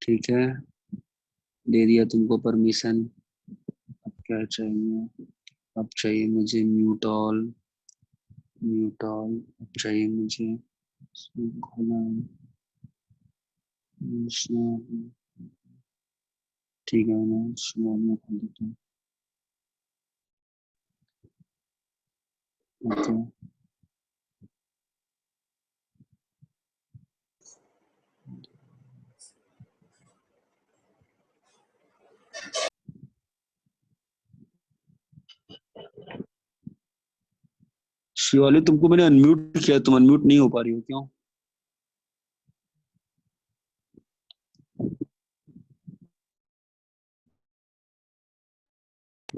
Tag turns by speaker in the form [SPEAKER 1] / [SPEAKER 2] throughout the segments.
[SPEAKER 1] ठीक है, दे दिया तुमको परमिशन। अब क्या चाहिए? अब चाहिए मुझे न्यूटॉल। न्यूटॉल अब चाहिए मुझे। इसमें खोलना है। ठीक है, मैं स्मॉल में खोल देता हूँ। ओके। शिवाली, तुमको मैंने अनम्यूट किया, तुम अनम्यूट नहीं हो पा रही हो, क्यों?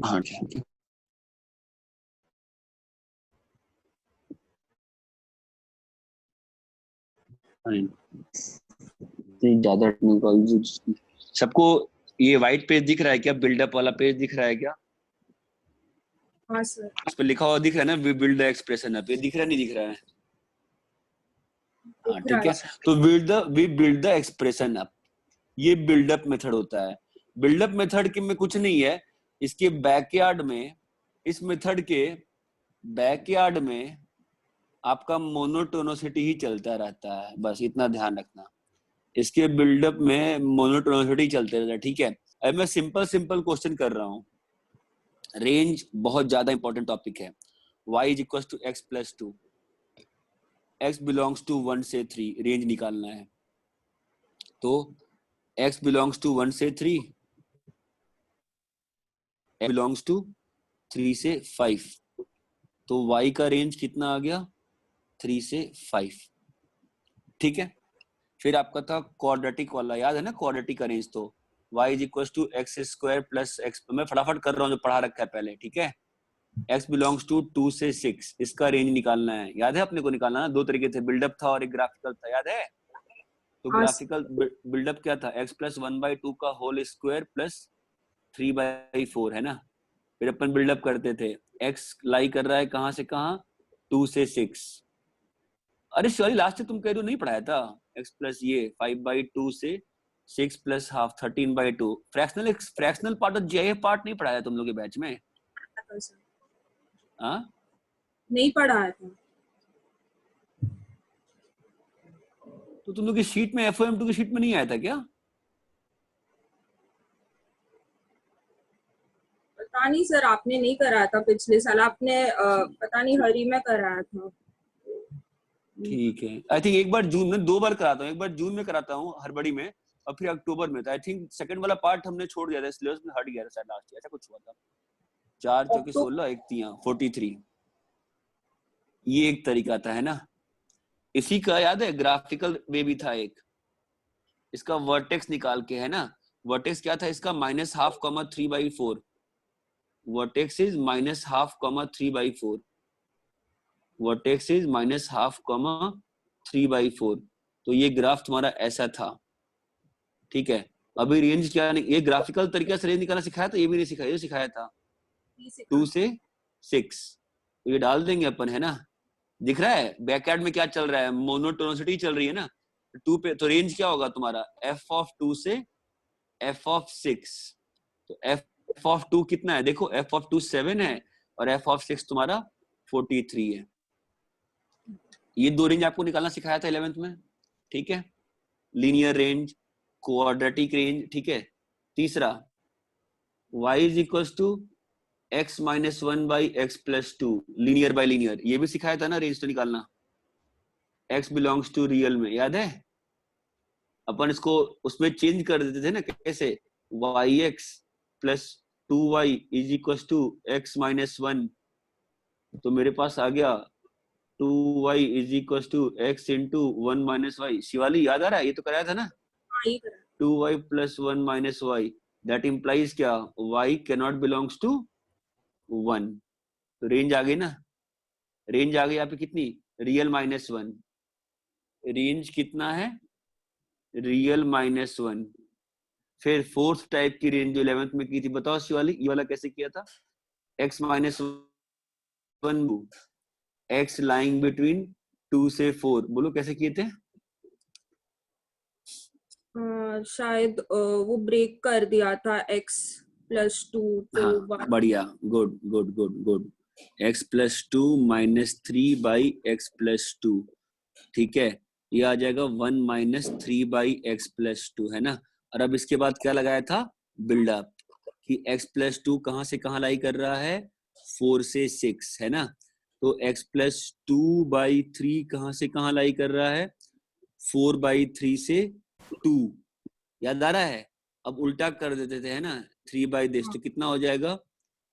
[SPEAKER 1] हाँ ठीक है। ज्यादा टेक्निकल सबको। ये व्हाइट पेज दिख रहा है क्या? बिल्डअप वाला पेज दिख रहा है क्या?
[SPEAKER 2] हाँ सर।
[SPEAKER 1] उस पर लिखा हुआ दिख रहा है ना, we build the expression up. ये दिख रहा नहीं दिख रहा है? हाँ ठीक है। तो we build the expression up, ये बिल्डअप मेथड होता है। बिल्डअप मेथड के में कुछ नहीं है, इसके बैकयार्ड में, इस मेथड के बैकयार्ड में आपका मोनोटोनोसिटी ही चलता रहता है, बस इतना ध्यान रखना। इसके बिल्डअप में मोनोटोनोसिटी चलते रहता है, ठीक है। अब मैं सिंपल सिंपल क्वेश्चन कर रहा हूँ। रेंज बहुत ज्यादा इंपॉर्टेंट टॉपिक है। y is equal to x plus two, x belongs to 1 से 3, रेंज निकालना है। तो x बिलोंग्स टू 1 से 3, x बिलोंग्स टू 3 से 5, तो y का रेंज कितना आ गया? 3 से 5, ठीक है। फिर आपका था क्वाड्रेटिक वाला, याद है ना क्वाड्रेटिक का रेंज? तो y is equal to x square plus x, मैं फटाफट कर रहा हूँ जो पढ़ा रखा है पहले, ठीक है। x बिलोंग्स टू 2 से 6, इसका रेंज निकालना है। याद है अपने को निकालना ना? दो तरीके थे, बिल्डअप था और एक ग्राफिकल था, याद है? तो ग्राफिकल बिल्डअप क्या था? x प्लस 1/2 का होल स्क्वायर प्लस 3/4, है ना। फिर अपन बिल्डअप करते थे, x लाई कर रहा है कहां से कहां? 2 से 6। अरे सॉरी, लास्ट तुम कह रहे हो नहीं पढ़ाया था? x प्लस ये 5/2 से 6 प्लस हाफ 13/2। फ्रैक्शनल पार्ट और जीआईएफ पार्ट नहीं पढ़ाया तुम लोग के बैच में? हाँ,
[SPEAKER 2] नहीं पढ़ाया था।
[SPEAKER 1] तो तुम लोग की शीट में, FOM2 की शीट में नहीं आया था क्या?
[SPEAKER 2] पता नहीं सर, आपने नहीं कराया था पिछले साल, आपने पता नहीं हरी में कराया था।
[SPEAKER 1] ठीक है, आई थिंक एक बार जून में, 2 बार कराता हूँ, एक बार जून में कराता हूँ हड़बड़ी में, और फिर अक्टूबर में था। आई थिंक सेकंड वाला पार्ट हमने छोड़ दिया था, सिलेबस में हट गया था शायद लास्ट ईयर, ऐसा कुछ हुआ था। 4 चौके 16, एक तियां 43, ये एक तरीका था, है ना। इसी का याद है ग्राफिकल वे भी था एक, इसका वर्टेक्स निकाल के, है ना। वर्टेक्स क्या था इसका? -1/2, 3/4। Vertex is -1/2, 3/4। Vertex is -1/2, 3/4। तो ये ग्राफ तुम्हारा ऐसा था, ठीक है। अभी रेंज क्या नहीं, ये ग्राफिकल तरीके से रेंज निकालना सिखाया था? ये भी नहीं सिखाया, ये सिखाया था 2 से 6। तो ये डाल देंगे अपन, है ना। दिख रहा है बैकयार्ड में क्या चल रहा है? मोनोटोनिसिटी चल रही है ना 2 पे। तो रेंज क्या होगा तुम्हारा? f(2) से f(6). तो f(2) कितना है? देखो f(2) 7 है और f(6) तुम्हारा 43 है। ये दो रेंज आपको निकालना सिखाया था 11th में, ठीक है। लीनियर रेंज, क्वाड्रेटिक रेंज, ठीक है। तीसरा y is equal to x minus 1/x+2, linear by linear, ये भी सिखाया था ना रेंज तो निकालना। x बिलोंग्स टू रियल में, याद है? अपन इसको उसमें चेंज कर देते थे ना, कैसे? yx plus 2y is equal to x minus 1, तो मेरे पास आ गया 2y is equal to x into 1 minus y. Shivali याद आ रहा है? ये तो कराया था ना। 2y plus 1 minus y, that implies क्या? y cannot belongs to 1। तो रेंज आ गई ना, रेंज आ गई यहाँ पे कितनी? रियल -1। रेंज कितना है? रियल -1। फिर फोर्थ टाइप की रेंज जो 11th में की थी, बताओ शिवाली, ये वाला कैसे किया था? x -1, x लाइंग बिटवीन 2 से 4, बोलो कैसे किए थे?
[SPEAKER 2] शायद वो ब्रेक कर दिया था x+2 तो
[SPEAKER 1] हाँ
[SPEAKER 2] y
[SPEAKER 1] बढ़िया, good good good good. x+2 -3/x+2, ठीक है, ये आ जाएगा 1 - 3/x+2, है ना। और अब इसके बाद क्या लगाया था, बिल्डअप, कि x+2 कहाँ से कहाँ लाई कर रहा है, 4 से 6, है ना। तो x+2/3 कहाँ से कहाँ लाई कर रहा है, 4/3 से 2, याद आ रहा है। अब उल्टा कर देते थे, है ना, 3/this, तो कितना हो जाएगा,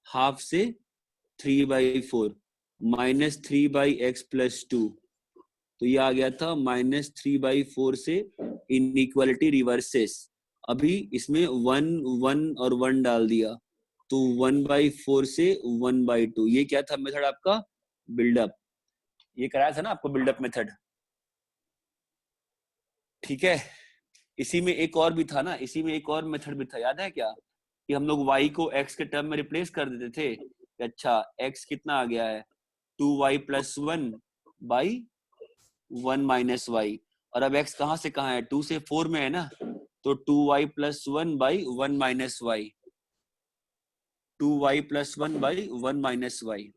[SPEAKER 1] हाफ से 3/4 -3/x+2, तो ये आ गया था -3/4 से इनइक्वालिटी रिवर्सेस। अभी इसमें 1 1 और 1 डाल दिया, तो 1/4 से 1/2, ये क्या था मेथड आपका, बिल्डअप। ये कराया था ना आपको बिल्डअप मेथड, ठीक है। इसी में एक और भी था ना, इसी में एक और मेथड भी था, याद है क्या, कि हम लोग y को x के टर्म में रिप्लेस कर देते थे। अच्छा, x कितना आ गया है, 2y+1 बाई 1 - y, और अब x कहाँ से कहाँ है, 2 से 4 में है ना, तो 2y+1 by 1 - y, 2y+1 by 1 - y।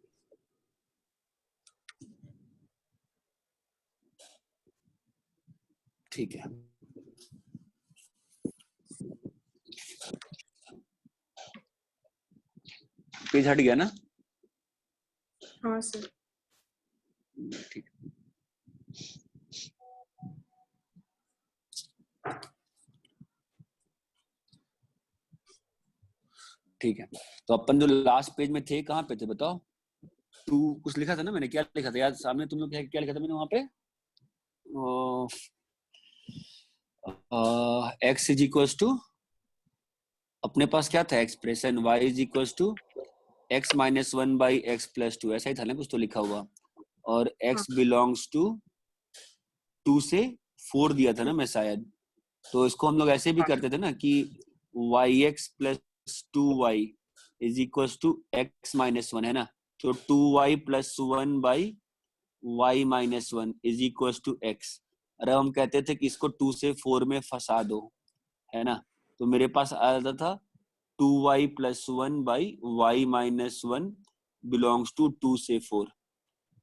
[SPEAKER 1] ठीक है, पेज हट गया ना।
[SPEAKER 2] हाँ सर।
[SPEAKER 1] ठीक, ठीक है। तो अपन जो लास्ट पेज में थे, कहाँ पे थे बताओ। तू कुछ लिखा था ना, मैंने क्या लिखा था याद, सामने तुम लोग क्या लिखा था मैंने वहां पे, x इज इक्वल टू, अपने पास क्या था expression, y is equal to x -1/x+2, ऐसा ही था ना कुछ तो लिखा हुआ, और
[SPEAKER 2] हाँ
[SPEAKER 1] x बिलोंग्स टू 2 से 4 दिया था ना मैं शायद। तो इसको हम लोग ऐसे भी करते थे ना कि yx+2y is equal to x-1, है ना। तो 2y+1/y-1 is equal to x। अरे हम कहते थे कि इसको 2 से 4 में फंसा दो, है ना। तो मेरे पास आ जाता था 2y+1/y-1 बिलोंग्स टू 2 से 4।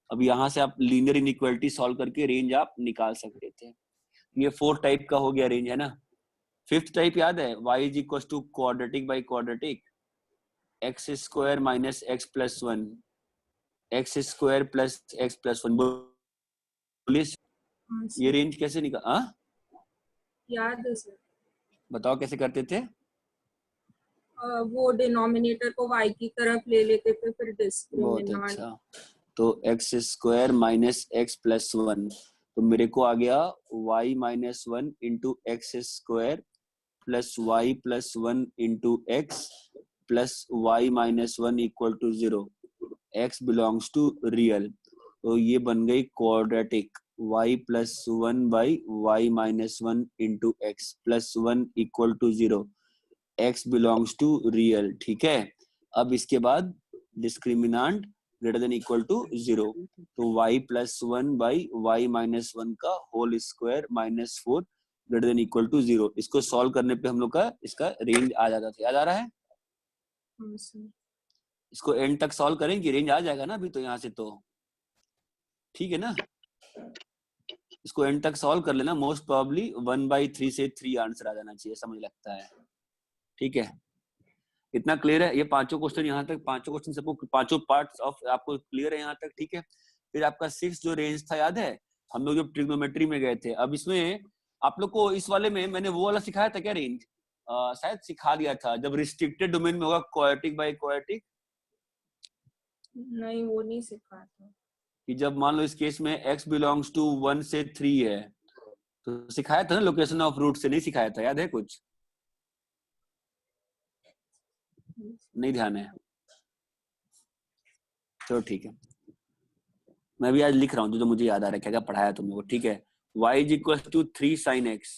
[SPEAKER 1] अब यहाँ से आप लीनियर इनइक्वालिटी सॉल्व करके रेंज आप निकाल सकते थे। ये 4 टाइप का हो गया रेंज, है ना। 5th टाइप याद है, y is equal to quadratic by quadratic, x² - x+1, x² + x+1। बोलिए
[SPEAKER 2] हाँ
[SPEAKER 1] ये
[SPEAKER 2] सर,
[SPEAKER 1] रेंज कैसे निकाल, हाँ
[SPEAKER 2] याद है सर।
[SPEAKER 1] बताओ कैसे करते थे।
[SPEAKER 2] वो डिनोमिनेटर को y की तरफ ले लेते थे, फिर
[SPEAKER 1] बहुत
[SPEAKER 2] डिस्क्रिमिनेंट।
[SPEAKER 1] अच्छा, तो x² - x+1, तो मेरे को आ गया y-1 into x² plus y+1 into x plus y-1 equal to 0, x belongs to real. तो ये बन गई quadratic, y+1/y-1 into x plus 1 equal to 0, x belongs to real, ठीक है। अब इसके बाद discriminant greater than equal to 0, तो y+1/y-1 का whole square -4 greater than equal to 0। इसको सॉल्व करने पे हम लोग का इसका रेंज आ जाता था, याद आ रहा है।
[SPEAKER 2] हाँ सर।
[SPEAKER 1] इसको एंड तक सॉल्व करेंगे, रेंज आ जाएगा ना अभी तो यहाँ से, तो ठीक है ना। इसको एंड तक सॉल्व कर लेना, मोस्ट प्रोबेबली 1/3 से 3 आंसर आ जाना चाहिए, ऐसा मुझे लगता है, ठीक है। इतना क्लियर है, ये पांचों क्वेश्चन यहाँ तक, पांचों क्वेश्चन सबको, पांचों पार्ट्स ऑफ आपको क्लियर है यहाँ तक, ठीक है। फिर आपका 6 जो रेंज था, याद है हम लोग जब ट्रिग्नोमेट्री में गए थे। अब इसमें आप लोग को इस वाले में मैंने वो वाला सिखाया था क्या, रेंज शायद सिखा दिया था, जब रिस्ट्रिक्टेड डोमेन में होगा क्वाड्रेटिक बाय क्वाड्रेटिक,
[SPEAKER 2] नहीं, वो नहीं सिखा था।
[SPEAKER 1] कि जब मान लो इस केस में x बिलोंग्स टू 1 से 3 है, तो सिखाया था ना लोकेशन ऑफ रूट से, नहीं सिखाया था, याद है कुछ, नहीं ध्यान है, चलो ठीक है। मैं भी आज लिख रहा हूँ जो मुझे याद आ रहा है, क्या क्या पढ़ाया तुम लोगों को, ठीक है। y is equal to 3 sin x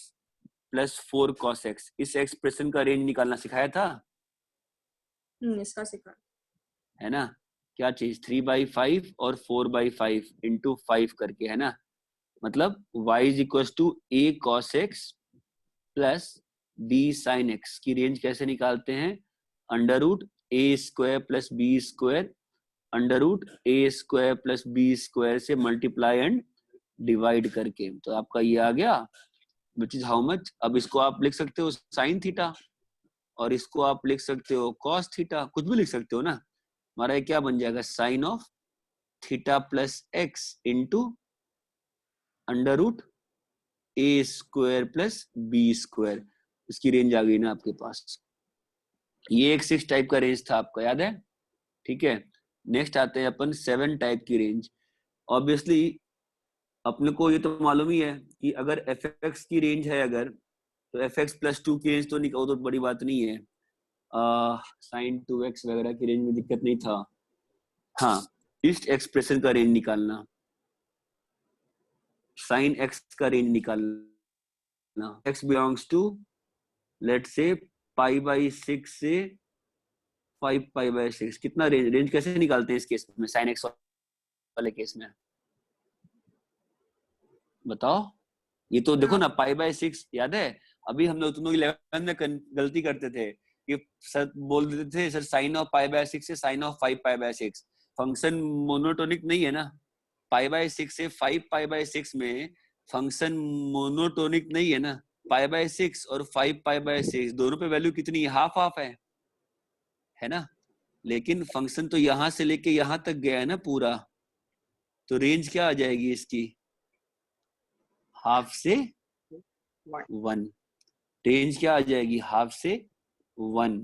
[SPEAKER 1] plus 4 cos x, इस एक्सप्रेशन का रेंज निकालना सिखाया था,
[SPEAKER 2] इसका सिखा।
[SPEAKER 1] है ना। क्या चीज, 3/5 और 4/5 इंटू 5 करके, है ना। मतलब y is equal to a cos x plus b sin x की रेंज कैसे निकालते हैं? अंडर रूट ए square plus B square under root ए स्क्वायर प्लस बी स्क्वायर से मल्टीप्लाई एंड डिवाइड करके। तो आपका ये आ गया विच इज हाउ मच। अब इसको आप लिख सकते हो साइन थीटा और इसको आप लिख सकते हो कॉस थीटा, कुछ भी लिख सकते हो ना। हमारा ये क्या बन जाएगा? Sine of theta plus x into under root A square plus B square. इसकी रेंज आ गई ना आपके पास। ये एक 6 टाइप का रेंज था आपका, याद है? ठीक है, नेक्स्ट आते हैं अपन 7 टाइप की रेंज। ऑब्वियसली अपने को ये तो मालूम ही है कि अगर एफ एक्स की रेंज है अगर, तो एफ एक्स प्लस 2 की रेंज तो निकालो, तो बड़ी बात नहीं है। साइन 2x वगैरह की रेंज में दिक्कत नहीं था। हाँ, इस एक्सप्रेशन का रेंज निकालना, साइन x का रेंज निकालना। x belongs to let's say pi by 6 से 5 पाई बाई 6। कितना रेंज? रेंज कैसे निकालते हैं इस केस में, साइन x वाले केस में? बताओ। ये तो देखो ना, पाई बाई 6 याद है? अभी हम लोग तुम लोग 11 में गलती करते थे कि सर बोल देते थे sir sine of pi by 6 से sine of 5 pi by 6। Function monotonic नहीं है ना। पाई बाई 6 से 5 पाई बाई 6 में फंक्शन मोनोटोनिक नहीं है ना। पाई बाई 6 और 5 पाई बाई 6 दोनों पे वैल्यू कितनी है? हाफ हाफ है ना। लेकिन फंक्शन तो यहां से लेके यहां तक गया है ना पूरा, तो रेंज क्या आ जाएगी इसकी? हाफ से 1। रेंज क्या आ जाएगी? हाफ से 1।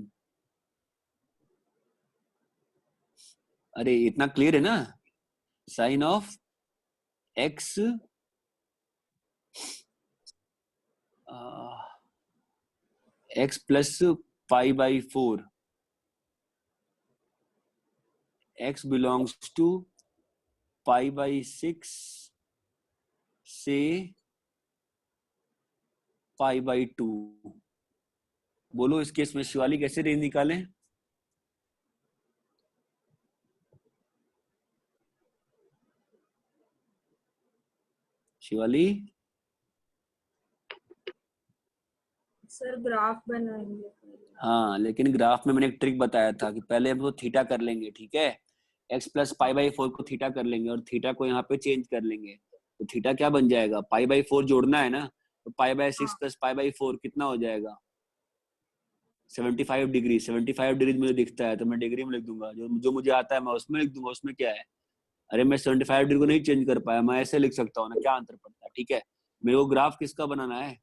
[SPEAKER 1] अरे इतना क्लियर है ना? Sine of x x plus pi by 4, x belongs to pi by 6 से पाई बाई 2। बोलो इस केस में शिवाली कैसे रेंज निकालें? शिवाली
[SPEAKER 2] सर ग्राफ बनाएंगे।
[SPEAKER 1] हाँ, लेकिन ग्राफ में मैंने एक ट्रिक बताया था कि पहले हम तो थीटा कर लेंगे, ठीक है? x प्लस पाई बाई 4 को थीटा कर लेंगे और थीटा को यहाँ पे चेंज कर लेंगे। तो थीटा क्या बन जाएगा? पाई बाई 4 जोड़ना है ना, तो पाई बाई 6 प्लस पाई बाई 4 कितना हो जाएगा? 75 डिग्री। 75 डिग्री मुझे दिखता है तो मैं डिग्री में लिख दूंगा, जो मुझे आता है मैं उसमें लिख दूंगा। उसमें क्या है? अरे मैं 75 डिग्री को नहीं चेंज कर पाया, मैं ऐसे लिख सकता हूँ ना, क्या अंतर पड़ता है? ठीक है, मेरे को ग्राफ किसका बनाना है?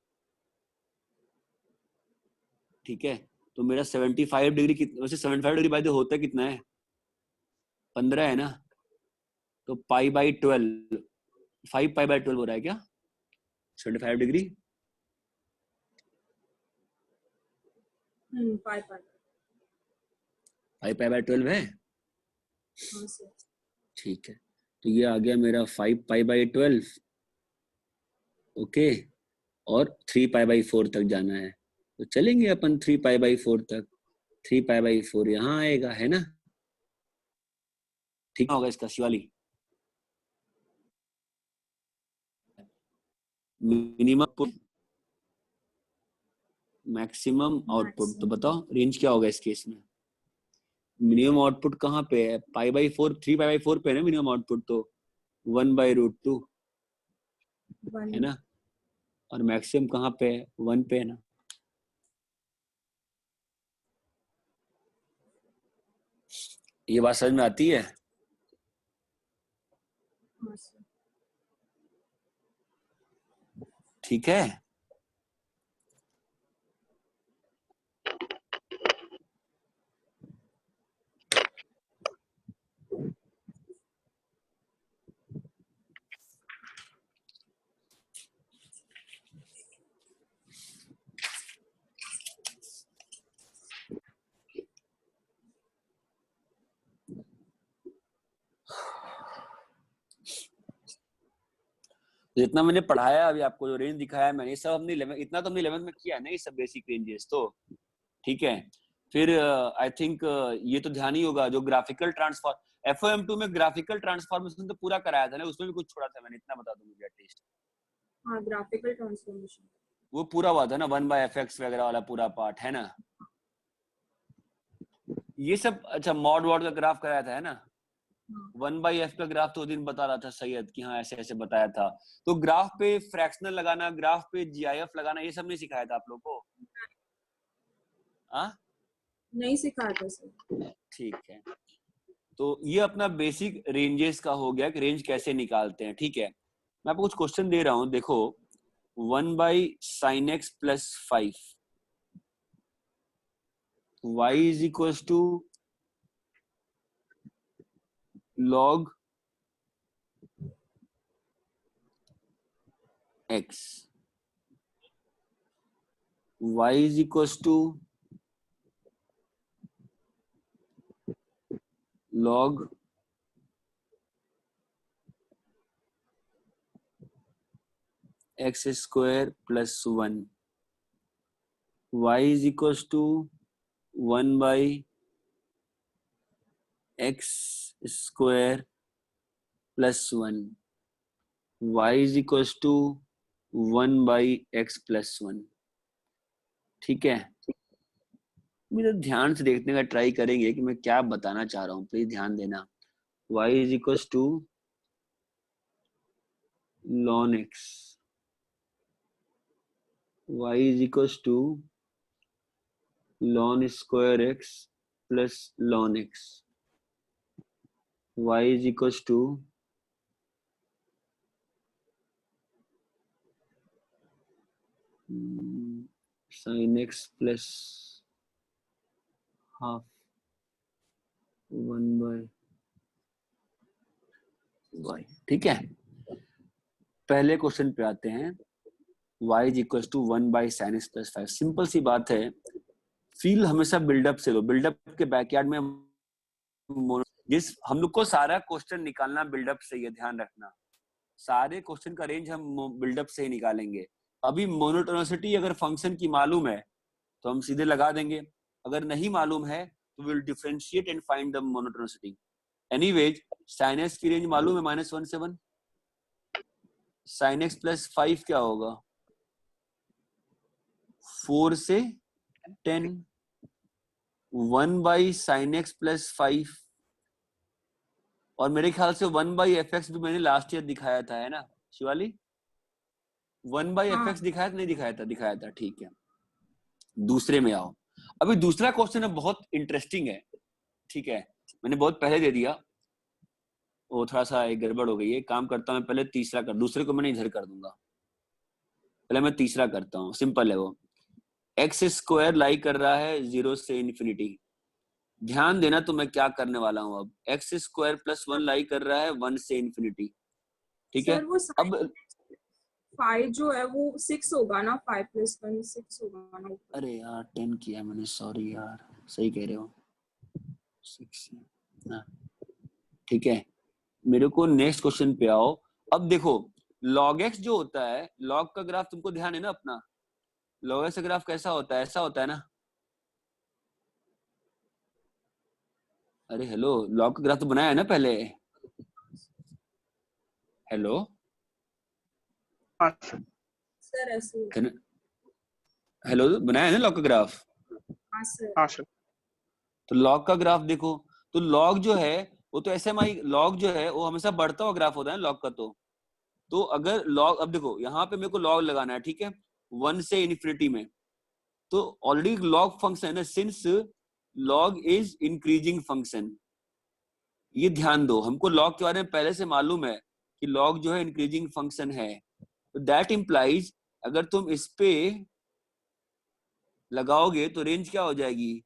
[SPEAKER 1] ठीक है, तो मेरा 75 डिग्री कितना, वैसे 75 डिग्री बाय द होता कितना है? 15 है ना। तो पाई बाई 12, 5 पाई बाई 12 हो रहा है क्या 75 डिग्री?
[SPEAKER 2] 5
[SPEAKER 1] पाई बाई 12 है। ठीक है, तो ये आ गया मेरा 5 पाई बाई 12। ओके, और 3 पाई बाई 4 तक जाना है, तो चलेंगे अपन 3 पाई बाई 4 तक। 3 पाई बाई 4 यहाँ आएगा, है ना? ठीक होगा इसका शिवाली? मिनिमम मैक्सिमम आउटपुट, तो बताओ रेंज क्या होगा इस केस में? मिनिमम आउटपुट कहाँ पे है? पाई बाई 4, 3 पाई बाई 4 पे है ना मिनिमम आउटपुट, तो 1 बाई रूट 2 है ना। और मैक्सिमम कहाँ पे है? 1 पे है ना। ये बात समझ में आती है? ठीक है, जितना मैंने पढ़ाया अभी आपको, जो रेंज दिखाया मैंने, सब हमने 11, इतना तो हमने 11 में किया ना, ये सब बेसिक रेंजेस तो। ठीक है, फिर आई थिंक ये तो ध्यान ही होगा जो ग्राफिकल ट्रांसफॉर्म, FOM2 में ग्राफिकल ट्रांसफॉर्मेशन तो पूरा कराया था ना, उसमें भी कुछ छोड़ा था मैंने, इतना बता दूं मुझे एटलीस्ट।
[SPEAKER 2] हाँ, ग्राफिकल ट्रांसफॉर्मेशन।
[SPEAKER 1] वो पूरा हुआ था ना 1/fx वगैरह वाला पूरा पार्ट है ना, ये सब। अच्छा मॉड वॉड का ग्राफ कराया था है ना, 1/f का ग्राफ तो दिन बता रहा था सैयद कि हाँ ऐसे ऐसे बताया था। तो ग्राफ पे फ्रैक्शनल लगाना, ग्राफ पे जीआईएफ लगाना, ये सब नहीं सिखाया था आप लोग को? हाँ
[SPEAKER 2] नहीं सिखाया था सर।
[SPEAKER 1] ठीक है। तो ये अपना बेसिक रेंजेस का हो गया कि रेंज कैसे निकालते हैं। ठीक है, मैं आपको कुछ क्वेश्चन दे रहा हूं, देखो 1/sin x + 5 y = log x, y = log x² + 1, y = 1/x² + 1, y = 1/x + 1। ठीक है, मेरे ध्यान से देखने का ट्राई करेंगे कि मैं क्या बताना चाह रहा हूँ, प्लीज ध्यान देना। y = ln x, y = ln square x plus ln x, y = sin x plus half 1/y। ठीक है, पहले क्वेश्चन पे आते हैं। y = 1/sin x + 5। सिंपल सी बात है, फील हमेशा बिल्डअप से लो। बिल्डअप के बैकयार्ड में जिस हम लोग को सारा क्वेश्चन निकालना बिल्डअप से ही है, ध्यान रखना। सारे क्वेश्चन का रेंज हम बिल्डअप से ही निकालेंगे। अभी मोनोटोनिसिटी अगर फंक्शन की मालूम है तो हम सीधे लगा देंगे, अगर नहीं मालूम है तो will differentiate and find the monotonicity. Anyways sin x की रेंज मालूम है -1 से 1, sin x + 5 क्या होगा 4 से 10, 1/sin x + 5, और मेरे ख्याल से 1/fx भी मैंने लास्ट ईयर दिखाया था है ना शिवाली, 1/fx दिखाया था नहीं दिखाया था? दिखाया था, ठीक है। दूसरे में आओ, अभी दूसरा क्वेश्चन है बहुत इंटरेस्टिंग है। ठीक है, मैंने बहुत पहले दे दिया, वो थोड़ा सा एक गड़बड़ हो गई है। काम करता हूँ मैं पहले तीसरा कर, दूसरे को मैंने इधर कर दूंगा, पहले मैं तीसरा करता हूँ। सिंपल है वो, x² लाई कर रहा है 0 से ∞। ध्यान देना तो मैं क्या करने वाला हूँ अब, x² + 1 लाई कर रहा है 1 से ∞। ठीक है,
[SPEAKER 2] सर वो
[SPEAKER 1] अब
[SPEAKER 2] 5 जो है वो 6 होगा ना, 5 + 1 6 होगा ना।
[SPEAKER 1] अरे यार 10 किया मैंने, सॉरी यार, सही कह रहे हो 6। हाँ ठीक है, मेरे को नेक्स्ट क्वेश्चन पे आओ। अब देखो log x जो होता है, log का ग्राफ तुमको ध्यान है ना अपना, log x का ग्राफ कैसा होता है, ऐसा होता है ना। अरे हेलो, log का ग्राफ तो बनाया है ना पहले, हेलो
[SPEAKER 2] सर ऐसे
[SPEAKER 1] हेलो, बनाया है ना log का ग्राफ।
[SPEAKER 2] हाँ सर।
[SPEAKER 3] हाँ सर।
[SPEAKER 1] तो log का ग्राफ देखो, तो log जो है वो तो SMI log जो है वो हमेशा बढ़ता हुआ ग्राफ होता है ना log का। तो अगर log, अब देखो यहाँ पे मेरे को log लगाना है, ठीक है 1 से ∞ में, तो ऑलरेडी log फंक्शन है ना, since log is increasing function. ये ध्यान दो, हमको log के बारे में पहले से मालूम है कि log जो है इंक्रीजिंग फंक्शन है। तो दैट इंप्लाइज अगर तुम इस पे लगाओगे तो रेंज क्या हो जाएगी,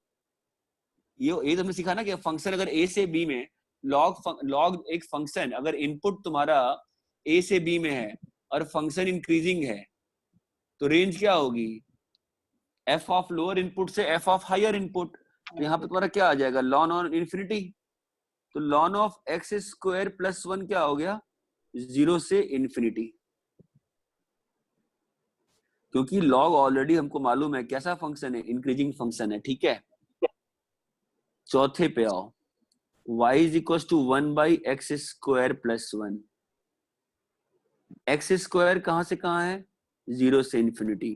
[SPEAKER 1] ये तुमने सीखा ना कि फंक्शन अगर a से b में, log एक फंक्शन अगर इनपुट तुम्हारा a से b में है और फंक्शन इंक्रीजिंग है तो रेंज क्या होगी, f ऑफ लोअर इनपुट से f ऑफ हायर इनपुट। तो यहाँ पे तुम्हारा क्या आ जाएगा, ln ऑफ इन्फिनिटी। तो ln ऑफ x² + 1 क्या हो गया 0 से ∞, क्योंकि log ऑलरेडी हमको मालूम है कैसा फंक्शन है, इंक्रीजिंग फंक्शन है। ठीक है, चौथे पे आओ, y = 1/x² + 1। x² कहां से कहां है 0 से ∞।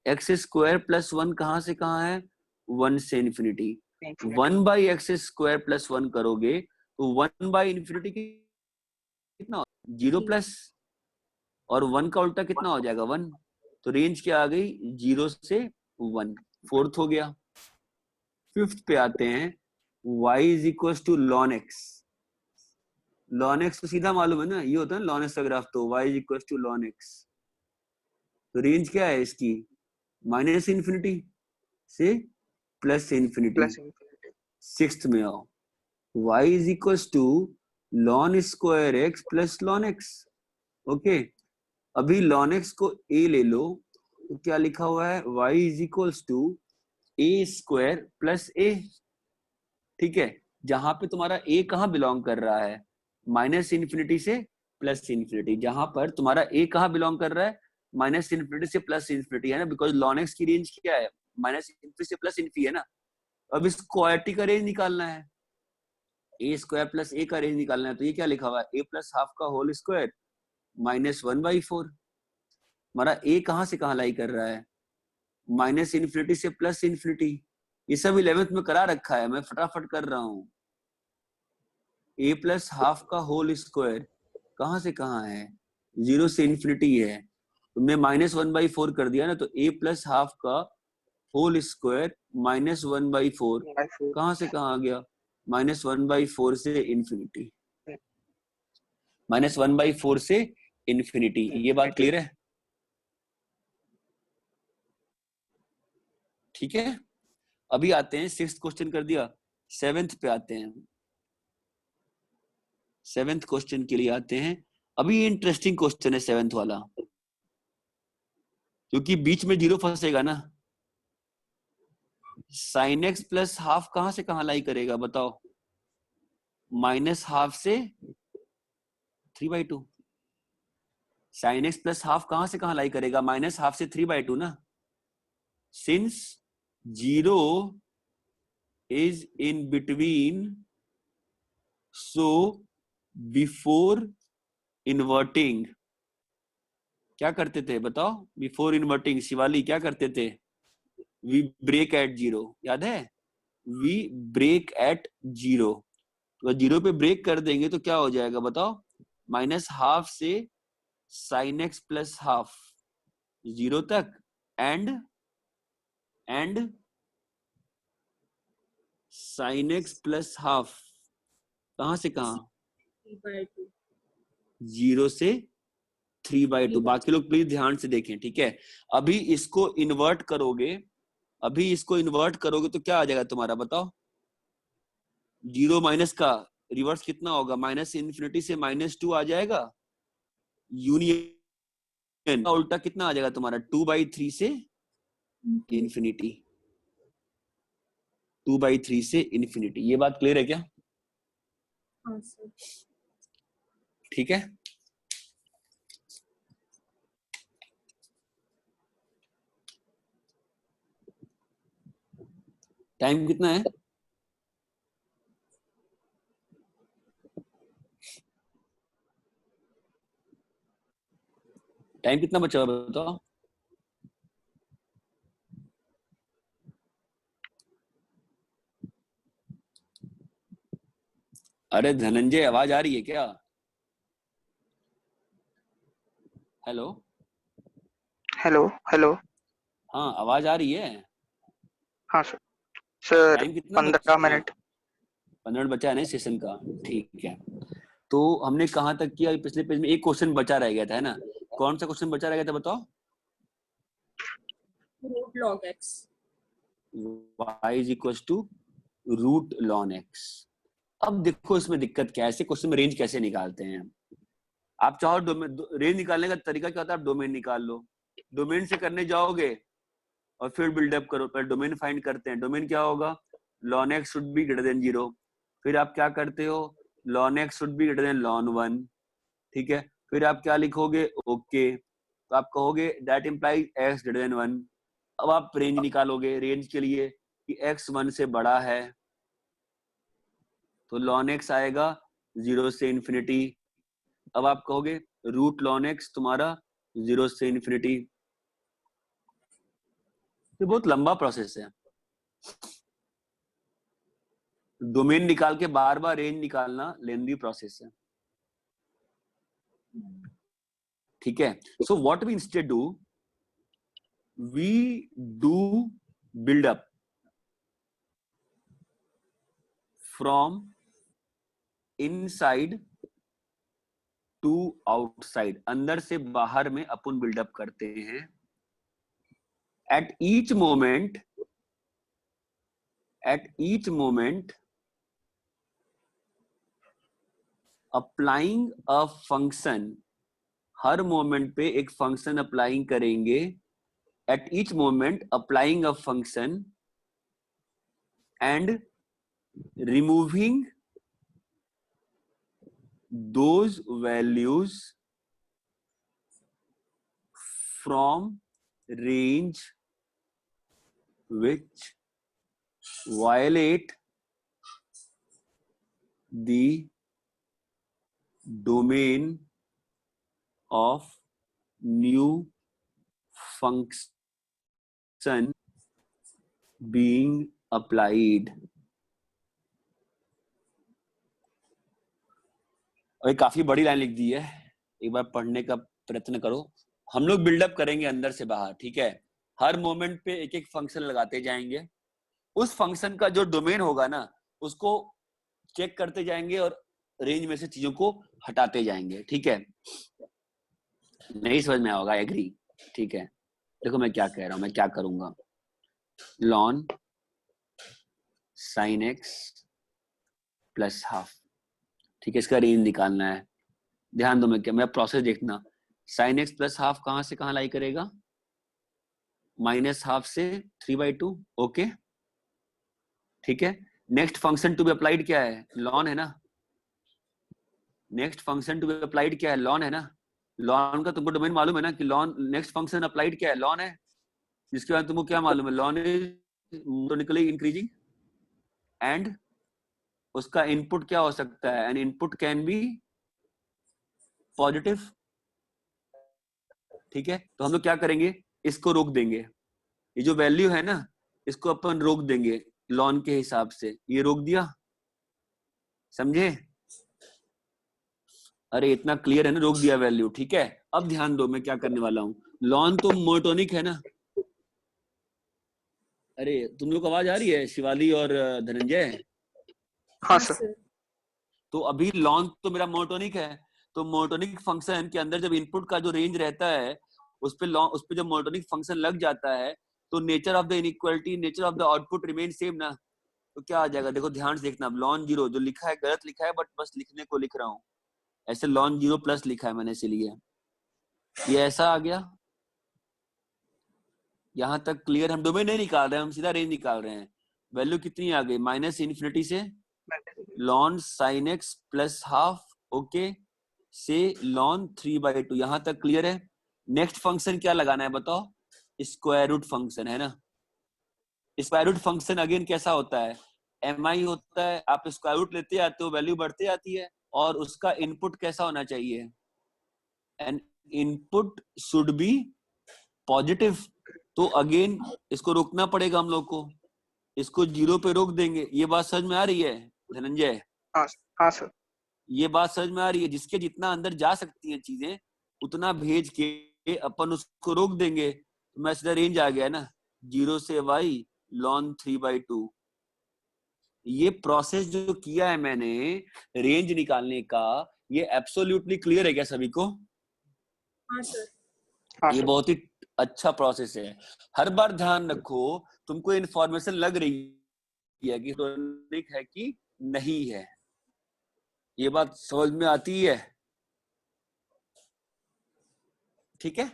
[SPEAKER 1] एक्स स्क्वायर प्लस 1 कहाँ से कहाँ है, 1 से infinity. 1 by x square plus 1 करोगे तो 1 बाई इन्फिनिटी कितना, 0 प्लस, और 1 का उल्टा कितना हो जाएगा 1, तो रेंज क्या आ गई 0 से 1, फोर्थ हो गया। फिफ्थ पे आते हैं, y is equal to ln x. Ln x तो सीधा मालूम है ना, ये होता है लॉन एक्स का ग्राफ, तो y is equal to ln x. तो रेंज क्या है इसकी, माइनस इन्फिनिटी से प्लस इन्फिनिटी। सिक्स्थ में आओ, y is equal to ln square x plus ln x. Okay, अभी लॉन एक्स को a ले लो, तो क्या लिखा हुआ है, y is equal to a square plus a। ठीक है, जहां पे तुम्हारा a कहाँ बिलोंग कर रहा है, माइनस इन्फिनिटी से प्लस इन्फिनिटी। जहां पर तुम्हारा a कहाँ बिलोंग कर रहा है, माइनस इन्फिनिटी से प्लस इन्फिनिटी, है ना, बिकॉज लॉन एक्स की रेंज क्या है, माइनस इन्फिनिटी से प्लस इन्फिनिटी है ना। अब इस क्वाड्रेटिक का रेंज निकालना है, a स्क्वायर प्लस a का रेंज निकालना है, तो ये क्या लिखा हुआ है, a प्लस हाफ का होल स्क्वायर माइनस 1/4। हमारा a कहाँ से कहाँ लाई कर रहा है, माइनस इन्फिनिटी से प्लस इन्फिनिटी। ये सब 11th में करा रखा है, मैं फटाफट कर रहा हूँ। a प्लस हाफ का होल स्क्वायर कहाँ से कहाँ है, 0 से इन्फिनिटी है, तुमने माइनस 1/4 कर दिया ना, तो a प्लस हाफ का होल स्क्वायर माइनस 1/4 कहाँ से कहाँ आ गया, माइनस 1/4 से इन्फिनिटी, माइनस 1/4 से इन्फिनिटी। ये बात क्लियर है, ठीक है। अभी आते हैं, सिक्स्थ क्वेश्चन कर दिया, सेवेंथ पे आते हैं। सेवेंथ क्वेश्चन के लिए आते हैं। अभी ये इंटरेस्टिंग क्वेश्चन है सेवेंथ वाला, क्योंकि बीच में जीरो फंसेगा ना। साइन एक्स प्लस हाफ कहां से कहां लाई करेगा बताओ, माइनस हाफ से 3/2। साइन एक्स प्लस हाफ कहां से कहां लाई करेगा, माइनस हाफ से 3/2 ना। Since zero is in between, so before inverting क्या करते थे बताओ, बिफोर इन्वर्टिंग शिवाली क्या करते थे, वी ब्रेक एट जीरो, याद है, वी ब्रेक एट जीरो। तो जीरो पे ब्रेक कर देंगे तो क्या हो जाएगा बताओ, माइनस हाफ से साइन एक्स प्लस हाफ 0 तक, and sine x plus half कहां से कहां, 0 से 3/2। बाकी लोग प्लीज ध्यान से देखें, ठीक है। अभी इसको इन्वर्ट करोगे, अभी इसको इन्वर्ट करोगे तो क्या आ जाएगा तुम्हारा बताओ, 0 माइनस का रिवर्स कितना होगा, माइनस इन्फिनिटी से -2 आ जाएगा, यूनियन उल्टा कितना आ जाएगा तुम्हारा 2/3 से इन्फिनिटी, 2/3 से इन्फिनिटी। ये बात क्लियर है क्या,
[SPEAKER 2] हाँ सर।
[SPEAKER 1] ठीक है। टाइम कितना है, टाइम कितना बचा हुआ बताओ, अरे धनंजय आवाज आ रही है क्या, हेलो
[SPEAKER 3] हेलो हेलो।
[SPEAKER 1] हाँ आवाज आ रही है,
[SPEAKER 3] हाँ सर। सर
[SPEAKER 1] टाइम कितना
[SPEAKER 3] 15
[SPEAKER 1] हाँ
[SPEAKER 3] मिनट।
[SPEAKER 1] 15 मिनट बचा है ना सेशन का, ठीक है। तो हमने कहाँ तक किया, पिछले पेज में एक क्वेश्चन बचा रह गया था, है ना, कौन सा क्वेश्चन बचा रह गया था बताओ,
[SPEAKER 2] root log x,
[SPEAKER 1] y is equal to root ln x. अब देखो इसमें दिक्कत क्या है, ऐसे क्वेश्चन में रेंज कैसे निकालते हैं। आप चाहो रेंज निकालने का तरीका क्या होता है, आप डोमेन निकाल लो, डोमेन से करने जाओगे और फिर बिल्डअप करो, पर डोमेन फाइंड करते हैं, डोमेन क्या होगा, lawn x should be greater than 0। फिर आप क्या करते हो, lawn x should be greater than lawn 1, ठीक है। फिर आप क्या लिखोगे, ओके, तो आप कहोगे that implies x greater than 1। अब आप रेंज निकालोगे, रेंज के लिए कि x 1 से बड़ा है, तो लॉन एक्स आएगा 0 से इन्फिनिटी। अब आप कहोगे रूट लॉन एक्स तुम्हारा 0 से इन्फिनिटी, ये बहुत लंबा प्रोसेस है। डोमेन निकाल के बार बार रेंज निकालना लेंदी प्रोसेस है। ठीक है, so what we instead do, we do build up from inside to outside, अंदर से बाहर में अपन बिल्डअप करते हैं। At each moment applying a function, हर मोमेंट पे एक फंक्शन अप्लाइंग करेंगे। At each moment applying a function and removing those values from range which violate the domain of new function being applied। और काफी बड़ी line लिख दी है, एक बार पढ़ने का प्रयत्न करो। हम लोग बिल्डअप करेंगे अंदर से बाहर, ठीक है। हर मोमेंट पे एक एक फंक्शन लगाते जाएंगे, उस फंक्शन का जो डोमेन होगा ना उसको चेक करते जाएंगे और रेंज में से चीजों को हटाते जाएंगे, ठीक है। नहीं समझ में होगा, एग्री, ठीक है। देखो मैं क्या कह रहा हूं, मैं क्या करूंगा, lawn sine x plus half, ठीक है, इसका रेंज निकालना है। ध्यान दो, मैं क्या, मैं प्रोसेस देखना, साइन एक्स प्लस हाफ कहां से कहां लाई करेगा, माइनस हाफ से 3/2, ओके, ठीक है। Next function to be applied क्या है, लॉन है ना। Next function to be applied क्या है, लॉन है ना। लॉन का तुमको डोमेन मालूम है ना कि लॉन, नेक्स्ट फंक्शन अप्लाइड क्या है, लॉन है। जिसके बाद तुमको क्या मालूम है, lawn is monotonically increasing and उसका इनपुट क्या हो सकता है, and input can be positive, ठीक है। तो हम लोग क्या करेंगे, इसको रोक देंगे, ये जो वैल्यू है ना इसको अपन रोक देंगे लॉन के हिसाब से, ये रोक दिया, समझे। अरे इतना क्लियर है ना, रोक दिया वैल्यू, ठीक है। अब ध्यान दो मैं क्या करने वाला हूं, लॉन तो मोनोटोनिक है ना। अरे तुम लोग को आवाज आ रही है, शिवाली और धनंजय।
[SPEAKER 3] हाँ सर।
[SPEAKER 1] तो अभी लॉन तो मेरा मोनोटोनिक है, तो मोनोटोनिक फंक्शन के अंदर जब इनपुट का जो रेंज रहता है उस पे जब मोनोटोनिक फंक्शन लग जाता है तो nature of the inequality, nature of the output remain same ना। तो क्या आ जाएगा, देखो ध्यान से देखना, लॉन जीरो जो लिखा है गलत लिखा है, बट बस लिखने को लिख रहा हूँ, ऐसे लॉन जीरो प्लस लिखा है मैंने, इसीलिए ये ऐसा आ गया। यहां तक क्लियर, हम डोमेन नहीं निकाल रहे हैं, हम सीधा रेंज निकाल रहे हैं। वैल्यू कितनी आ गई, माइनस इन्फिनिटी से lawn sine x plus half, okay, से लॉन 3/2, यहां तक क्लियर है। नेक्स्ट फंक्शन क्या लगाना है बताओ, स्क्वायर रूट फंक्शन है ना। स्क्वायर रूट फंक्शन अगेन कैसा होता है, mi होता है, आप स्क्वायर रूट लेते आते हो वैल्यू बढ़ती आती है, और उसका इनपुट कैसा होना चाहिए, and input should be positive. तो अगेन इसको रोकना पड़ेगा हम लोग को, इसको जीरो पे रोक देंगे। ये बात समझ में आ रही है धनंजय?
[SPEAKER 3] हाँ सर।
[SPEAKER 1] ये बात समझ में आ रही है, जिसके जितना अंदर जा सकती हैं चीजें उतना भेज के अपन उसको रोक देंगे। तो मैं सीधा रेंज आ गया ना, 0 से y ln 3/2। ये प्रोसेस जो किया है मैंने रेंज निकालने का, ये एब्सोल्युटली क्लियर है क्या सभी को?
[SPEAKER 2] हाँ सर।
[SPEAKER 3] हाँ
[SPEAKER 1] ये
[SPEAKER 3] सर।
[SPEAKER 1] बहुत ही अच्छा प्रोसेस है। हर बार ध्यान रखो, तुमको इन्फॉर्मेशन लग रही है कि टॉनिक है कि नहीं है, ये बात समझ में आती है, ठीक है।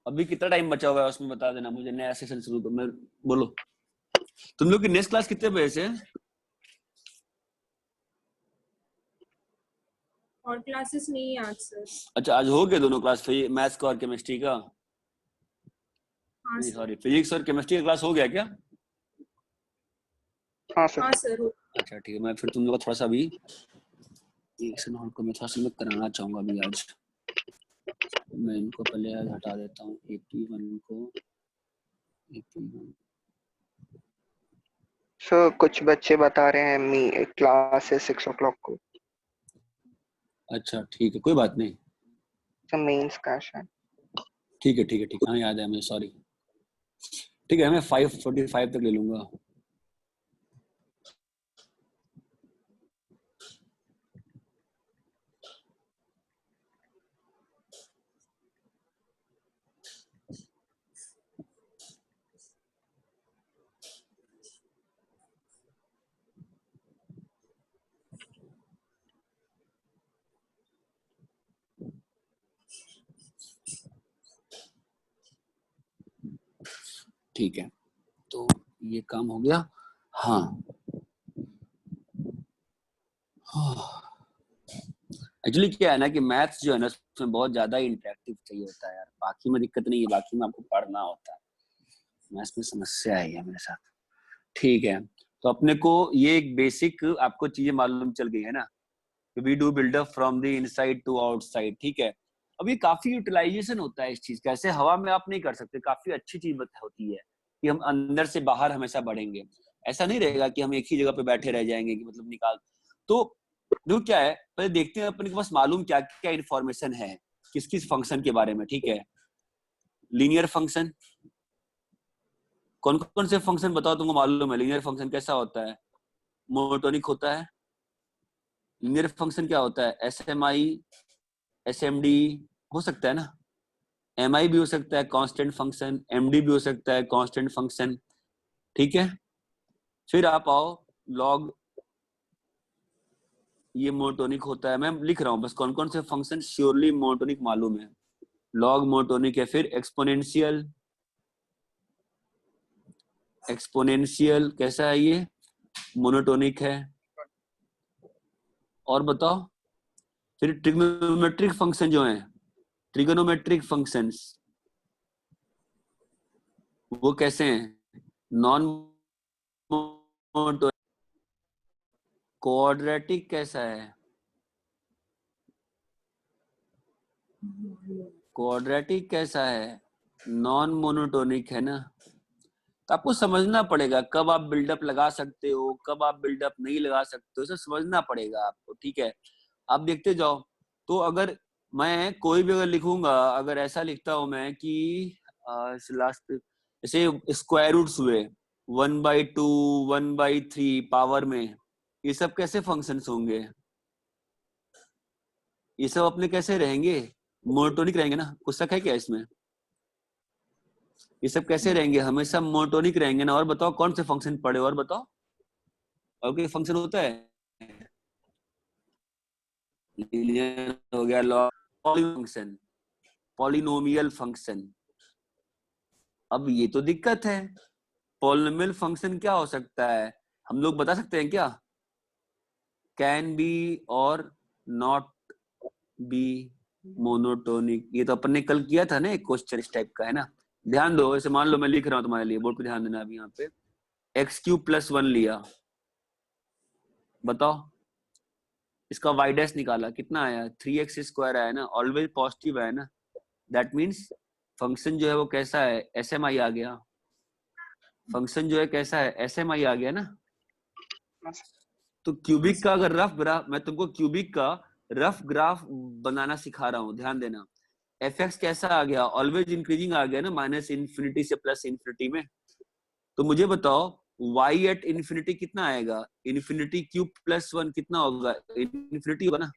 [SPEAKER 1] अभी कितना टाइम बचा हुआ है उसमें बता देना मुझे, नया सेशन शुरू तो मैं बोलो। तुम लोग की नेक्स्ट क्लास कितने बजे से है?
[SPEAKER 2] और क्लासेस नहीं है आज सर।
[SPEAKER 1] अच्छा आज हो गए दोनों क्लास, मैथ्स का और केमिस्ट्री का?
[SPEAKER 2] हाँ सर।
[SPEAKER 1] सॉरी, फिजिक्स और केमिस्ट्री का क्लास हो गया क्या?
[SPEAKER 3] हाँ सर।
[SPEAKER 2] हाँ सर।
[SPEAKER 1] अच्छा ठीक है, मैं फिर तुम लोग का थोड़ा सा अभी एक सेकंड होल्ड को मैं थोड़ा सा मैं कराना चाहूंगा अभी आज। मैं इनको पहले आज हटा देता हूँ, AP1 को, AP1।
[SPEAKER 3] सर कुछ बच्चे बता रहे हैं मी क्लास है 6 o'clock को।
[SPEAKER 1] अच्छा ठीक है, कोई बात नहीं,
[SPEAKER 3] सर मेंस का शायद।
[SPEAKER 1] ठीक है ठीक है ठीक है, हाँ याद है मुझे, सॉरी। ठीक है, मैं 5:45 तक ले लूंगा। ठीक है, तो ये काम हो गया। हाँ, एक्चुअली क्या है ना कि मैथ्स जो है ना उसमें बहुत ज्यादा इंटरेक्टिव चाहिए होता है यार, बाकी में दिक्कत नहीं है, बाकी में आपको पढ़ना होता है, मैथ्स में समस्या आई है मेरे साथ। ठीक है, तो अपने को ये एक बेसिक आपको चीजें मालूम चल गई है ना, we do build up from the inside to outside. ठीक है, अब ये काफी यूटिलाइजेशन होता है इस चीज का, ऐसे हवा में आप नहीं कर सकते, काफी अच्छी चीज होती है कि हम अंदर से बाहर हमेशा बढ़ेंगे, ऐसा नहीं रहेगा कि हम एक ही जगह पे बैठे रह जाएंगे कि मतलब निकाल। तो जो क्या है, पहले देखते हैं अपने के पास मालूम क्या क्या इन्फॉर्मेशन है किस किस फंक्शन के बारे में। ठीक है, लीनियर फंक्शन, कौन कौन से फंक्शन बताओ तुमको मालूम है? लीनियर फंक्शन कैसा होता है? मोनोटोनिक होता है। लीनियर फंक्शन क्या होता है? SMI, SMD हो सकता है ना, MI भी हो सकता है कांस्टेंट फंक्शन, MD भी हो सकता है कांस्टेंट फंक्शन। ठीक है, फिर आप आओ लॉग, ये मोनोटोनिक होता है, मैं लिख रहा हूँ बस कौन कौन से फंक्शन श्योरली मोनोटोनिक मालूम है। लॉग मोनोटोनिक है, फिर एक्सपोनेंशियल, एक्सपोनेंशियल कैसा है? ये मोनोटोनिक है। और बताओ, फिर ट्रिग्नोमेट्रिक फंक्शन जो है, ट्रिगोनोमेट्रिक फंक्शंस वो कैसे हैं? Non monotonic. क्वाड्रेटिक कैसा है? क्वाड्रेटिक कैसा है? नॉन मोनोटोनिक है ना। तो आपको समझना पड़ेगा कब आप बिल्डअप लगा सकते हो, कब आप बिल्डअप नहीं लगा सकते हो, इसे समझना पड़ेगा आपको। ठीक है, आप देखते जाओ। तो अगर मैं कोई भी अगर लिखूंगा, अगर ऐसा लिखता हूं मैं कि लास्ट जैसे स्क्वायर रूट्स हुए 1/2, 1/3 पावर में, ये सब कैसे फंक्शंस होंगे? ये सब अपने कैसे रहेंगे? मोनोटोनिक रहेंगे ना, कुछ शक है क्या इसमें? ये सब कैसे रहेंगे? हमेशा मोनोटोनिक रहेंगे ना। और बताओ कौन से फंक्शन पढ़े, और बताओ और कोई फंक्शन होता है? लीनियर हो गया, लॉग, फंक्शन, पॉलिनोमियल फंक्शन। अब ये तो दिक्कत है, पॉलिनोमियल फंक्शन क्या हो सकता है? हम लोग बता सकते हैं क्या? कैन बी और नॉट बी मोनोटोनिक। ये तो अपन ने कल किया था ना एक क्वेश्चन इस टाइप का, है ना। ध्यान दो, ऐसे मान लो मैं लिख रहा हूँ तुम्हारे लिए, बोर्ड पे ध्यान देना। अभी यहाँ पे x³ + 1 लिया, बताओ इसका y डैश निकाला, कितना आया? 3x² आया ना, ऑलवेज पॉजिटिव है ना। दैट मीन्स फंक्शन जो है वो कैसा है? SMI आ गया। फंक्शन जो है कैसा है? SMI आ गया ना। तो क्यूबिक का अगर रफ ग्राफ, मैं तुमको क्यूबिक का रफ ग्राफ बनाना सिखा रहा हूँ, ध्यान देना। fx कैसा आ गया? ऑलवेज इंक्रीजिंग आ गया ना, -∞ से +∞ में। तो मुझे बताओ y एट इन्फिनिटी कितना आएगा? ∞³ + 1 कितना होगा? इन्फिनिटी होगा ना।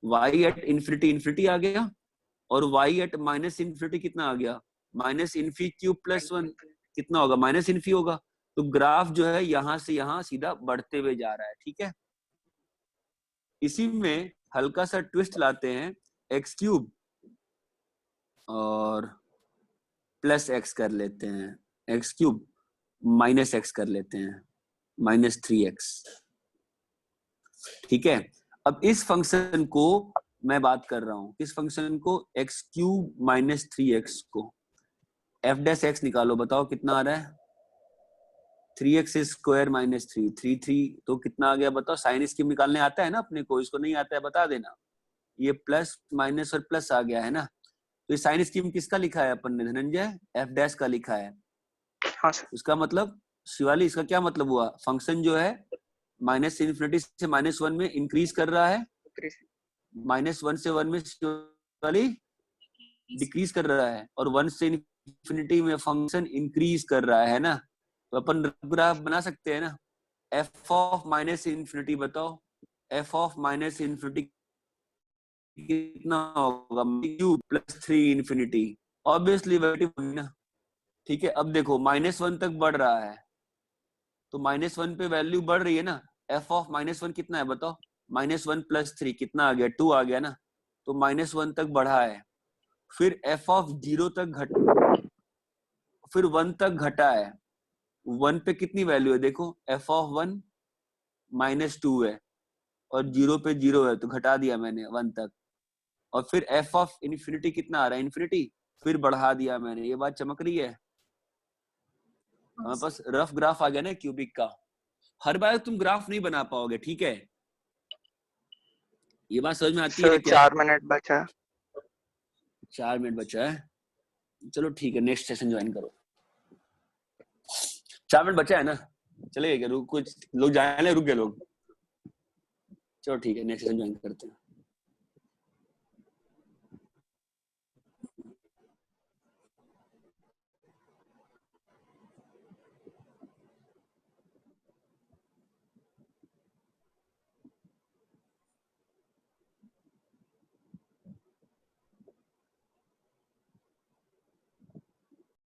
[SPEAKER 1] y एट इन्फिनिटी इन्फिनिटी आ गया, और y एट -∞ कितना आ गया? -∞³ + 1 कितना होगा? -∞ होगा। तो ग्राफ जो है यहां से यहां सीधा बढ़ते हुए जा रहा है। ठीक है, इसी में हल्का सा ट्विस्ट लाते हैं, x³ और +x कर लेते हैं, x³ -x कर लेते हैं, -3x। ठीक है, अब इस फंक्शन को मैं बात कर रहा हूं, किस फंक्शन को? x³ - 3x को। f डैश x निकालो, बताओ कितना आ रहा है? 3x² - 3 3 तो कितना आ गया बताओ? साइन स्कीम निकालने आता है ना अपने को, इसको नहीं आता है बता देना। ये प्लस माइनस और प्लस आ गया है ना। तो ये साइन स्कीम किसका लिखा है अपन ने धनंजय? एफ डैश का लिखा है।
[SPEAKER 3] हाँ सर।
[SPEAKER 1] उसका मतलब शिवाली, इसका क्या मतलब हुआ? फंक्शन जो है माइनस इन्फिनिटी से -1 में इंक्रीज कर रहा है, -1 से 1 में शिवाली डिक्रीज कर रहा है, और 1 से इन्फिनिटी में फंक्शन इंक्रीज कर रहा है ना। तो अपन ग्राफ बना सकते हैं ना। एफ ऑफ माइनस इन्फिनिटी बताओ, एफ ऑफ माइनस इन्फिनिटी कितना होगा? क्यूब प्लस 3 इन्फिनिटी, ऑब्वियसली वेरिएटिव होगी ना। ठीक है, अब देखो -1 तक बढ़ रहा है, तो -1 पे वैल्यू बढ़ रही है ना। एफ ऑफ -1 कितना है बताओ? -1 प्लस 3 कितना आ गया? 2 आ गया ना। तो -1 तक बढ़ा है, फिर एफ ऑफ 0 तक फिर 1 तक घटा है। 1 पे कितनी वैल्यू है देखो, एफ ऑफ 1 -2 है, और 0 पे 0 है, तो घटा दिया मैंने 1 तक। और फिर एफ ऑफ इन्फिनिटी कितना आ रहा है? इन्फिनिटी, फिर बढ़ा दिया मैंने। ये बात चमक रही है? हमारे पास रफ ग्राफ आ गया ना क्यूबिक का। हर बार तुम ग्राफ नहीं बना पाओगे, ठीक है? ये बात समझ में आती है
[SPEAKER 3] सर
[SPEAKER 1] ना क्या?
[SPEAKER 3] 4 मिनट बचा।
[SPEAKER 1] 4 मिनट बचा है, चलो ठीक है, नेक्स्ट सेशन ज्वाइन करो। 4 मिनट बचा है ना, चलेगा क्या? रुक, कुछ लोग जाने रुक गए लोग। चलो ठीक है, नेक्स्ट सेशन ज्वाइन करते हैं।